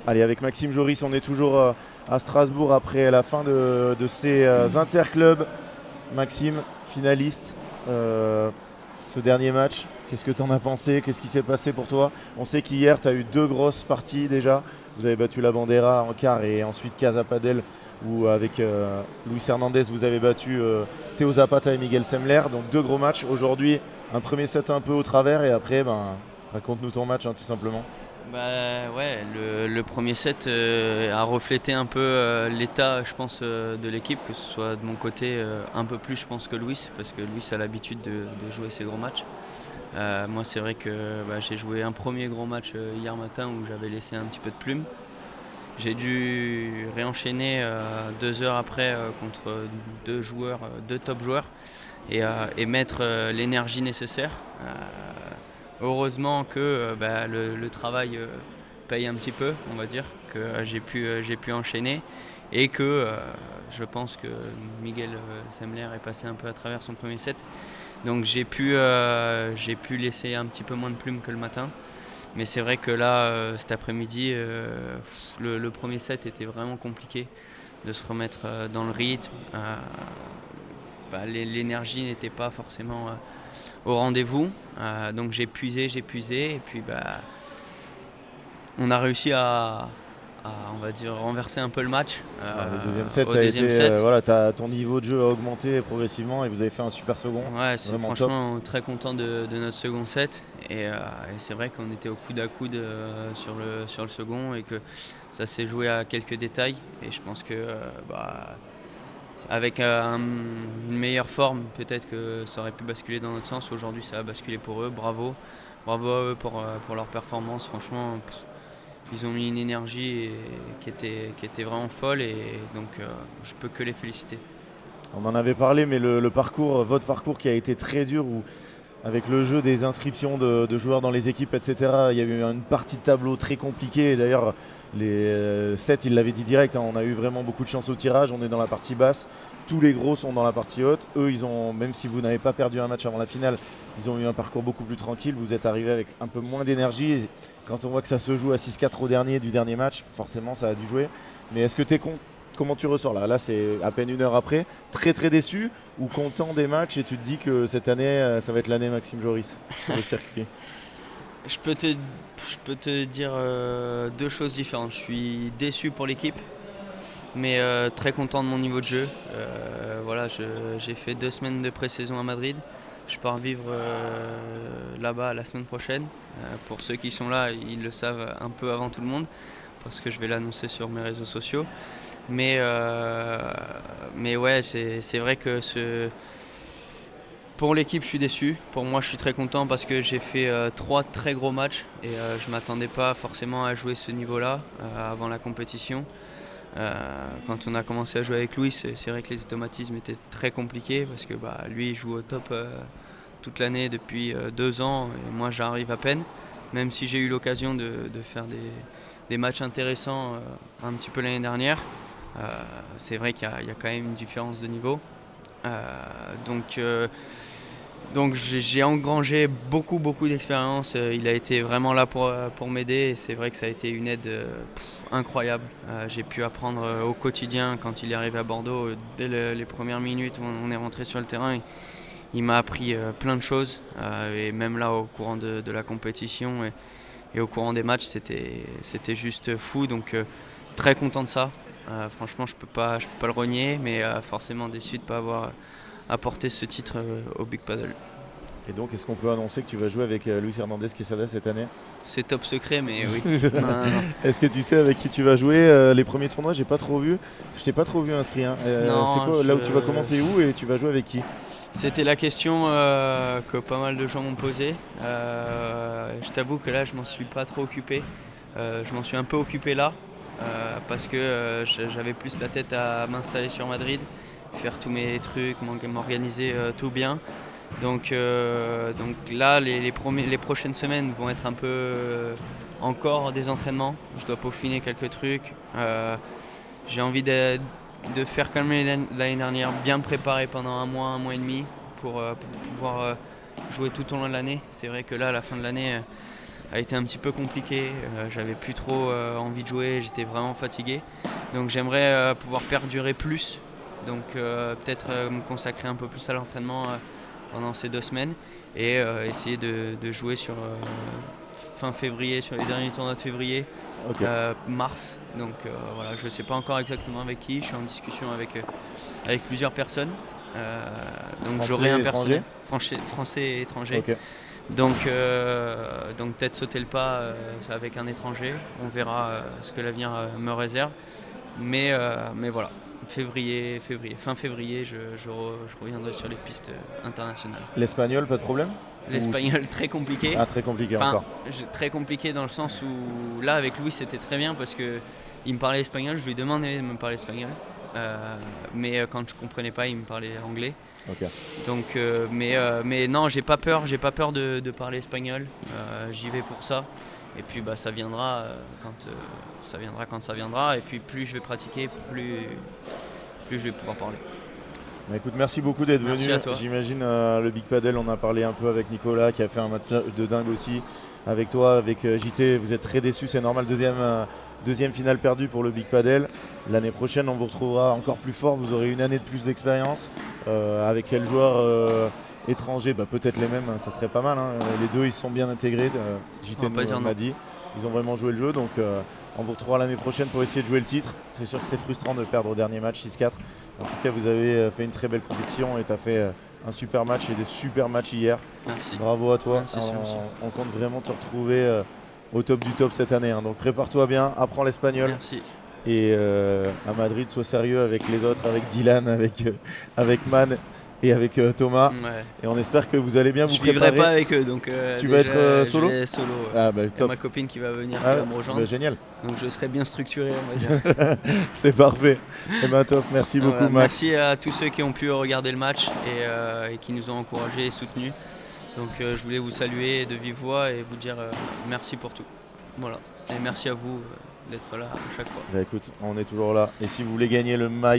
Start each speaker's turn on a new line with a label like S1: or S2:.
S1: Allez, avec Maxime Joris, on est toujours à Strasbourg après la fin de ces interclubs. Maxime, finaliste, ce dernier match, qu'est-ce que tu en as pensé? Qu'est-ce qui s'est passé pour toi? On sait qu'hier, tu as eu deux grosses parties déjà. Vous avez battu la Bandera en quart et ensuite Casa Padel, où avec Luis Hernandez, vous avez battu Théo Zapata et Miguel Semler. Donc deux gros matchs. Aujourd'hui, un premier set un peu au travers et après, raconte-nous ton match tout simplement.
S2: Bah ouais, le premier set a reflété un peu l'état, je pense, de l'équipe, que ce soit de mon côté un peu plus, je pense, que Louis, parce que Louis a l'habitude de jouer ses gros matchs. Moi, c'est vrai que j'ai joué un premier gros match hier matin où j'avais laissé un petit peu de plume. J'ai dû réenchaîner 2 heures après contre deux top joueurs et mettre l'énergie nécessaire. Heureusement que le travail paye un petit peu, on va dire, que j'ai pu enchaîner et que je pense que Miguel Semler est passé un peu à travers son premier set. Donc j'ai pu laisser un petit peu moins de plumes que le matin. Mais c'est vrai que là, cet après-midi, le premier set était vraiment compliqué de se remettre dans le rythme. L'énergie n'était pas forcément au rendez-vous. Donc j'ai puisé et puis on a réussi on va dire, renverser un peu le match
S1: Le deuxième set,
S2: au deuxième set.
S1: ton niveau de jeu a augmenté progressivement et vous avez fait un super second.
S2: Ouais, c'est
S1: Vraiment top.
S2: franchement très content de notre second set et c'est vrai qu'on était au coude à coude sur le second et que ça s'est joué à quelques détails et je pense que avec une meilleure forme, peut-être que ça aurait pu basculer dans notre sens. Aujourd'hui, ça a basculé pour eux. Bravo à eux pour leur performance. Franchement, ils ont mis une énergie qui était vraiment folle et donc je peux que les féliciter.
S1: On en avait parlé, mais le parcours, votre parcours qui a été très dur, où avec le jeu des inscriptions de joueurs dans les équipes, etc., il y a eu une partie de tableau très compliquée. Et d'ailleurs, les 7, il l'avait dit direct, on a eu vraiment beaucoup de chance au tirage. On est dans la partie basse. Tous les gros sont dans la partie haute. Eux, même si vous n'avez pas perdu un match avant la finale, ils ont eu un parcours beaucoup plus tranquille. Vous êtes arrivé avec un peu moins d'énergie. Et quand on voit que ça se joue à 6-4 du dernier match, forcément, ça a dû jouer. Mais est-ce que tu es con? Comment tu ressors là? Là, c'est à peine une heure après. Très très déçu ou content des matchs et tu te dis que cette année, ça va être l'année Maxime Joris sur le circuit?
S2: Je peux te dire deux choses différentes. Je suis déçu pour l'équipe, mais très content de mon niveau de jeu. Voilà, j'ai fait 2 semaines de pré-saison à Madrid. Je pars vivre là-bas la semaine prochaine. Pour ceux qui sont là, ils le savent un peu avant tout le monde, parce que je vais l'annoncer sur mes réseaux sociaux. Mais ouais, c'est vrai que pour l'équipe, je suis déçu. Pour moi, je suis très content parce que j'ai fait 3 très gros matchs et je ne m'attendais pas forcément à jouer ce niveau-là avant la compétition. Quand on a commencé à jouer avec Louis, c'est vrai que les automatismes étaient très compliqués parce que lui, il joue au top toute l'année depuis 2 ans et moi, j'arrive à peine. Même si j'ai eu l'occasion de faire des matchs intéressants un petit peu l'année dernière, c'est vrai qu'il y a quand même une différence de niveau. Donc j'ai engrangé beaucoup d'expérience. Il a été vraiment là pour m'aider et c'est vrai que ça a été une aide incroyable. J'ai pu apprendre au quotidien quand il est arrivé à Bordeaux. Dès les premières minutes où on est rentré sur le terrain, il m'a appris plein de choses. Et même là au courant de la compétition et au courant des matchs, c'était juste fou. Donc très content de ça. Franchement, je peux pas le renier, mais forcément déçu de ne pas avoir apporté ce titre au Big Paddle.
S1: Et donc, est-ce qu'on peut annoncer que tu vas jouer avec Luis Hernandez Quesada cette année?
S2: C'est top secret, mais oui. Non.
S1: Est-ce que tu sais avec qui tu vas jouer les premiers tournois? J'ai pas trop vu. Je t'ai pas trop vu inscrit. C'est
S2: Non,
S1: quoi là où tu vas commencer où et tu vas jouer avec qui?
S2: C'était la question que pas mal de gens m'ont posée. Je t'avoue que là, je m'en suis pas trop occupé. Je m'en suis un peu occupé là, parce que j'avais plus la tête à m'installer sur Madrid, faire tous mes trucs, m'organiser tout bien. Donc là, les prochaines semaines vont être un peu encore des entraînements. Je dois peaufiner quelques trucs. J'ai envie de faire comme l'année dernière, bien me préparer pendant un mois et demi pour pouvoir jouer tout au long de l'année. C'est vrai que là, à la fin de l'année, a été un petit peu compliqué. J'avais plus trop envie de jouer, j'étais vraiment fatigué. Donc j'aimerais pouvoir perdurer plus. Donc peut-être me consacrer un peu plus à l'entraînement pendant ces 2 semaines et essayer de jouer sur fin février, sur les derniers tournois de février,
S1: Ok.
S2: mars. Donc voilà, je ne sais pas encore exactement avec qui, je suis en discussion avec plusieurs personnes. Donc
S1: Français,
S2: j'aurai un
S1: étranger
S2: personnel français et étranger.
S1: Ok.
S2: Donc peut-être sauter le pas avec un étranger. On verra ce que l'avenir me réserve. Mais voilà, fin février, je reviendrai sur les pistes internationales.
S1: L'espagnol, pas de problème?
S2: L'espagnol, très compliqué.
S1: Ah, très compliqué
S2: Enfin,
S1: encore.
S2: très compliqué dans le sens où là, avec Louis, c'était très bien parce qu'il me parlait espagnol. Je lui demandais de me parler espagnol. Mais quand je comprenais pas, il me parlait anglais.
S1: Ok.
S2: Donc, mais non, j'ai pas peur de parler espagnol. J'y vais pour ça. Et puis ça viendra quand ça viendra. Et puis plus je vais pratiquer, plus je vais pouvoir parler.
S1: Bah, écoute, merci beaucoup d'être venu.
S2: Merci à toi.
S1: J'imagine le Big Padel, on a parlé un peu avec Nicolas qui a fait un match de dingue aussi. Avec toi, avec JT, vous êtes très déçus, c'est normal. Deuxième finale perdue pour le Big Padel. L'année prochaine, on vous retrouvera encore plus fort. Vous aurez une année de plus d'expérience. Avec quel joueur étranger, peut-être les mêmes, ça serait pas mal. Hein. Les deux, ils se sont bien intégrés. JT m'a dit. Ils ont vraiment joué le jeu. Donc, on vous retrouvera l'année prochaine pour essayer de jouer le titre. C'est sûr que c'est frustrant de perdre au dernier match 6-4. En tout cas, vous avez fait une très belle compétition et tu as fait un super match et des super matchs hier.
S2: Merci.
S1: Bravo à toi.
S2: Merci,
S1: on compte vraiment te retrouver au top du top cette année. Hein. Donc prépare-toi bien, apprends l'espagnol.
S2: Merci.
S1: Et à Madrid, sois sérieux avec les autres, avec Dylan, avec Man et avec Thomas.
S2: Ouais.
S1: Et on espère que vous allez bien vous préparer.
S2: Je vivrai pas avec eux, donc
S1: tu vas être solo.
S2: Je vais solo.
S1: Ah,
S2: Il y a
S1: top.
S2: ma copine qui va venir, qui va me rejoindre.
S1: Génial.
S2: Donc je serai bien structuré, on va dire.
S1: C'est parfait. Et top. Merci beaucoup, Max.
S2: Merci à tous ceux qui ont pu regarder le match et qui nous ont encouragés et soutenus. Donc je voulais vous saluer de vive voix et vous dire merci pour tout. Voilà. Et merci à vous d'être là à chaque fois.
S1: Écoute, on est toujours là. Et si vous voulez gagner le maillot